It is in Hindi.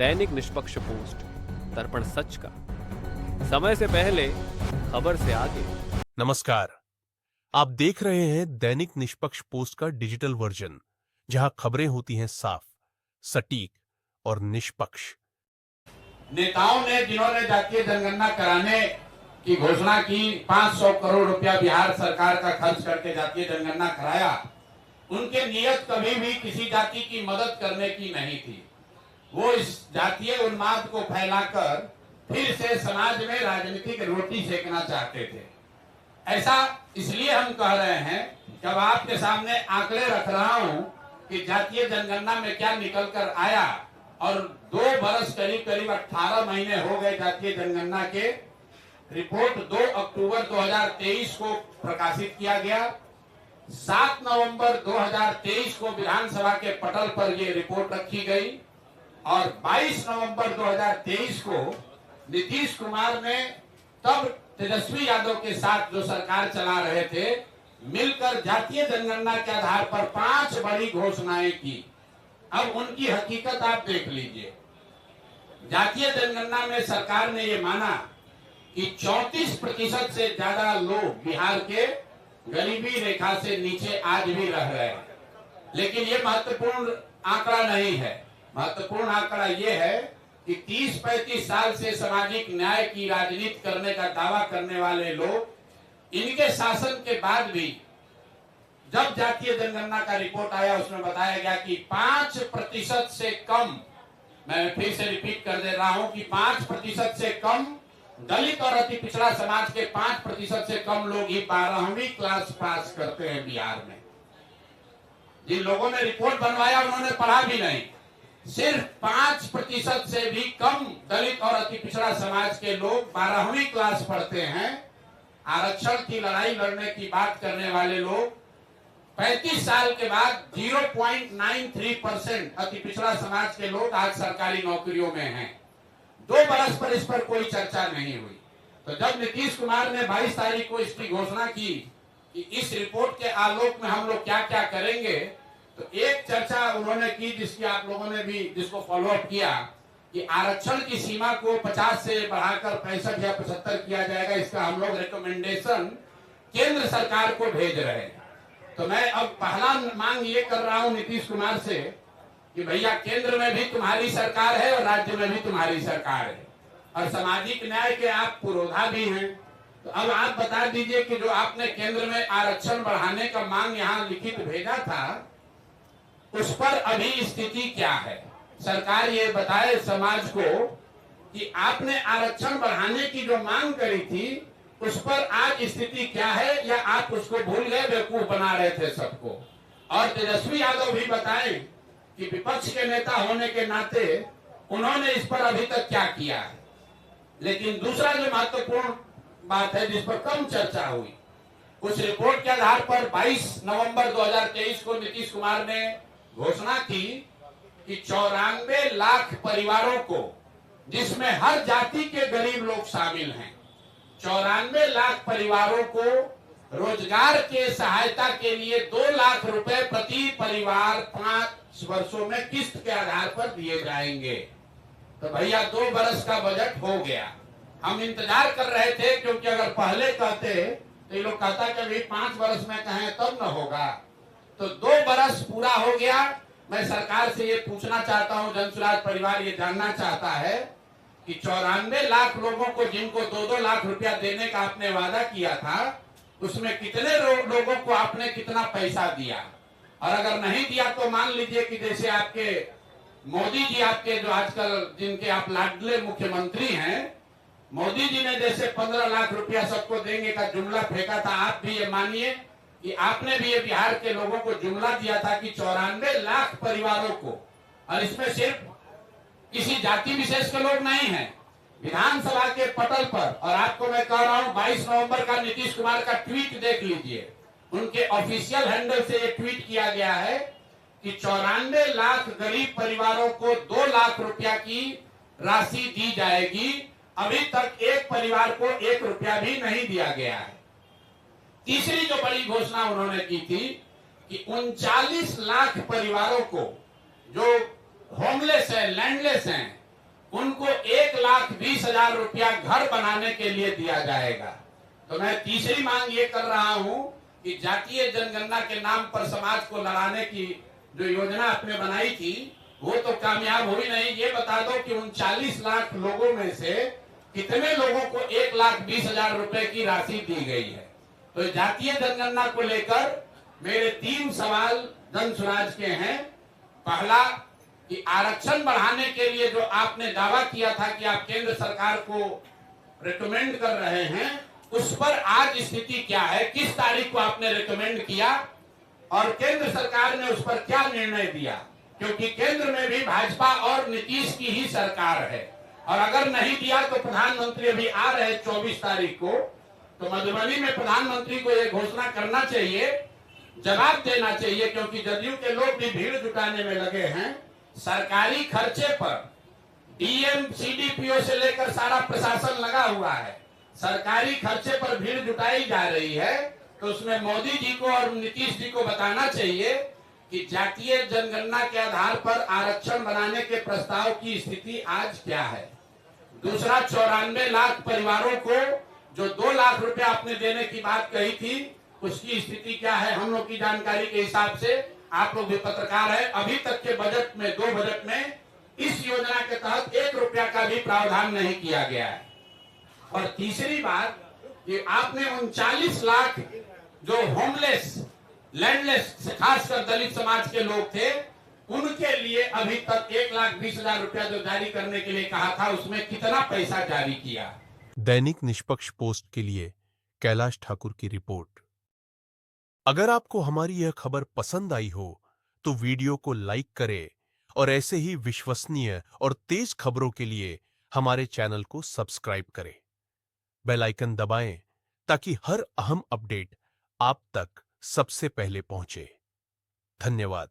दैनिक निष्पक्ष पोस्ट, दर्पण सच का, समय से पहले, खबर से आगे। नमस्कार, आप देख रहे हैं दैनिक निष्पक्ष पोस्ट का डिजिटल वर्जन, जहां खबरें होती हैं साफ, सटीक और निष्पक्ष। नेताओं ने जिन्होंने जातीय जनगणना कराने की घोषणा की, 500 करोड़ रुपया बिहार सरकार का खर्च करके जातीय जनगणना कराया, उनके नियत कभी भी किसी जाति की मदद करने की नहीं थी। वो इस जातीय उन्माद को फैलाकर फिर से समाज में राजनीतिक रोटी सेकना चाहते थे। ऐसा इसलिए हम कह रहे हैं, जब आपके सामने आंकड़े रख रहा हूं कि जातीय जनगणना में क्या निकल कर आया, और 2 बरस करीब 18 महीने हो गए जातीय जनगणना के। रिपोर्ट 2 अक्टूबर 2023 को प्रकाशित किया गया। 7 नवंबर 2023 को विधानसभा के पटल पर यह रिपोर्ट रखी गई और 22 नवंबर 2023 को नीतीश कुमार ने, तब तेजस्वी यादव के साथ जो सरकार चला रहे थे, मिलकर जातीय जनगणना के आधार पर 5 बड़ी घोषणाएं की। अब उनकी हकीकत आप देख लीजिए। जातीय जनगणना में सरकार ने ये माना कि 34% से ज्यादा लोग बिहार के गरीबी रेखा से नीचे आज भी रह रहे हैं। लेकिन ये महत्वपूर्ण आंकड़ा नहीं है। महत्वपूर्ण आंकड़ा ये है कि 30-35 साल से सामाजिक न्याय की राजनीति करने का दावा करने वाले लोग, इनके शासन के बाद भी जब जातीय जनगणना का रिपोर्ट आया, उसमें बताया गया कि 5% से कम, मैं फिर से रिपीट कर दे रहा हूं कि 5% से कम दलित और अति पिछड़ा समाज के 5% से कम लोग ही 12वीं क्लास पास करते हैं बिहार में। जिन लोगों ने रिपोर्ट बनवाया उन्होंने पढ़ा भी नहीं। सिर्फ 5% से भी कम दलित और अति पिछड़ा समाज के लोग 12वीं क्लास पढ़ते हैं। आरक्षण की लड़ाई लड़ने की बात करने वाले लोग 35 साल के बाद 0.93% अति पिछड़ा समाज के लोग आज सरकारी नौकरियों में हैं। 2 बरस पर इस पर कोई चर्चा नहीं हुई। तो जब नीतीश कुमार ने 22 तारीख को इसकी घोषणा की कि इस रिपोर्ट के आलोक में हम लोग क्या क्या करेंगे, तो एक चर्चा उन्होंने की जिसकी आप लोगों ने भी जिसको फॉलोअप किया कि आरक्षण की सीमा को 50 से बढ़ाकर 65 या 75 किया जाएगा। इसका हम लोग रिकमेंडेशन केंद्र सरकार को भेज रहे हैं। तो मैं अब पहला मांग ये कर रहा हूं नीतीश कुमार से कि भैया, केंद्र में भी तुम्हारी सरकार है और राज्य में भी तुम्हारी सरकार है, और सामाजिक न्याय के आप पुरोधा भी हैं। तो अब आप बता दीजिए कि जो आपने केंद्र में आरक्षण बढ़ाने का मांग यहाँ लिखित भेजा था, उस पर अभी स्थिति क्या है। सरकार ये बताए समाज को कि आपने आरक्षण बढ़ाने की जो मांग करी थी, उस पर आज स्थिति क्या है, या आप उसको भूल गए, बेवकूफ बना रहे थे सबको। और तेजस्वी यादव भी बताएं कि विपक्ष के नेता होने के नाते उन्होंने इस पर अभी तक क्या किया है। लेकिन दूसरा जो महत्वपूर्ण बात है जिस पर कम चर्चा हुई, उस रिपोर्ट के आधार पर 22 नवंबर 2023 को नीतीश कुमार ने घोषणा की कि 94 लाख परिवारों को, जिसमें हर जाति के गरीब लोग शामिल हैं, 94 लाख परिवारों को रोजगार के सहायता के लिए 2 लाख रुपए प्रति परिवार 5 वर्षों में किस्त के आधार पर दिए जाएंगे। तो भैया, 2 बरस का बजट हो गया। हम इंतजार कर रहे थे, क्योंकि अगर पहले कहते तो ये लोग कहता कि अभी 5 बरस में कहें तब न होगा। तो 2 बरस पूरा हो गया। मैं सरकार से ये पूछना चाहता हूं, जनसुराज परिवार ये जानना चाहता है कि 94 लाख लोगों को जिनको 2-2 लाख रुपया देने का आपने वादा किया था, उसमें कितने लोगों को आपने कितना पैसा दिया। और अगर नहीं दिया तो मान लीजिए कि जैसे आपके मोदी जी, आपके जो आजकल जिनके आप लाडले मुख्यमंत्री हैं, मोदी जी ने जैसे 15 लाख रुपया सबको देंगे का जुमला फेंका था, आप भी ये मानिए कि आपने भी ये बिहार के लोगों को जुमला दिया था कि 94 लाख परिवारों को, और इसमें सिर्फ किसी जाति विशेष के लोग नहीं हैं। विधानसभा के पटल पर, और आपको मैं कह रहा हूं 22 नवंबर का नीतीश कुमार का ट्वीट देख लीजिए, उनके ऑफिशियल हैंडल से ये ट्वीट किया गया है कि 94 लाख गरीब परिवारों को 2 लाख रुपया की राशि दी जाएगी। अभी तक एक परिवार को 1 रुपया भी नहीं दिया गया है। तीसरी जो बड़ी घोषणा उन्होंने की थी कि 39 लाख परिवारों को जो होमलेस है, लैंडलेस हैं, उनको 1,20,000 रुपया घर बनाने के लिए दिया जाएगा। तो मैं तीसरी मांग ये कर रहा हूं कि जातीय जनगणना के नाम पर समाज को लड़ाने की जो योजना आपने बनाई थी वो तो कामयाब हुई नहीं। ये बता दो कि 39 लाख लोगों में से कितने लोगों को 1,20,000 रुपए की राशि दी गई है। तो जातीय जनगणना को लेकर मेरे 3 सवाल जन स्वराज के हैं। पहला कि आरक्षण बढ़ाने के लिए जो आपने दावा किया था कि आप केंद्र सरकार को रिकमेंड कर रहे हैं, उस पर आज स्थिति क्या है? किस तारीख को आपने रिकमेंड किया और केंद्र सरकार ने उस पर क्या निर्णय दिया? क्योंकि केंद्र में भी भाजपा और नीतीश की ही सरकार है, और अगर नहीं दिया तो प्रधानमंत्री अभी आ रहे 24 तारीख को, तो मधुबनी में प्रधानमंत्री को यह घोषणा करना चाहिए, जवाब देना चाहिए, क्योंकि जदयू के लोग भी भीड़ जुटाने में लगे हैं। सरकारी खर्चे पर डीएम सीडीपीओ से लेकर सारा प्रशासन लगा हुआ है, सरकारी खर्चे पर भीड़ जुटाई जा रही है। तो उसमें मोदी जी को और नीतीश जी को बताना चाहिए कि जातीय जनगणना के आधार पर आरक्षण बनाने के प्रस्ताव की स्थिति आज क्या है। दूसरा, 94 लाख परिवारों को जो 2 लाख रुपए आपने देने की बात कही थी, उसकी स्थिति क्या है? हम लोग की जानकारी के हिसाब से, आप लोग भी पत्रकार है, अभी तक के बजट में, 2 बजट में इस योजना के तहत 1 रुपया का भी प्रावधान नहीं किया गया है। और तीसरी बात कि आपने 39 लाख जो होमलेस, लैंडलेस, खासकर दलित समाज के लोग थे, उनके लिए अभी तक 1,20,000 रुपया जो जारी करने के लिए कहा था, उसमें कितना पैसा जारी किया? दैनिक निष्पक्ष पोस्ट के लिए कैलाश ठाकुर की रिपोर्ट। अगर आपको हमारी यह खबर पसंद आई हो तो वीडियो को लाइक करें और ऐसे ही विश्वसनीय और तेज खबरों के लिए हमारे चैनल को सब्सक्राइब करें। बेल आइकन दबाएं ताकि हर अहम अपडेट आप तक सबसे पहले पहुंचे। धन्यवाद।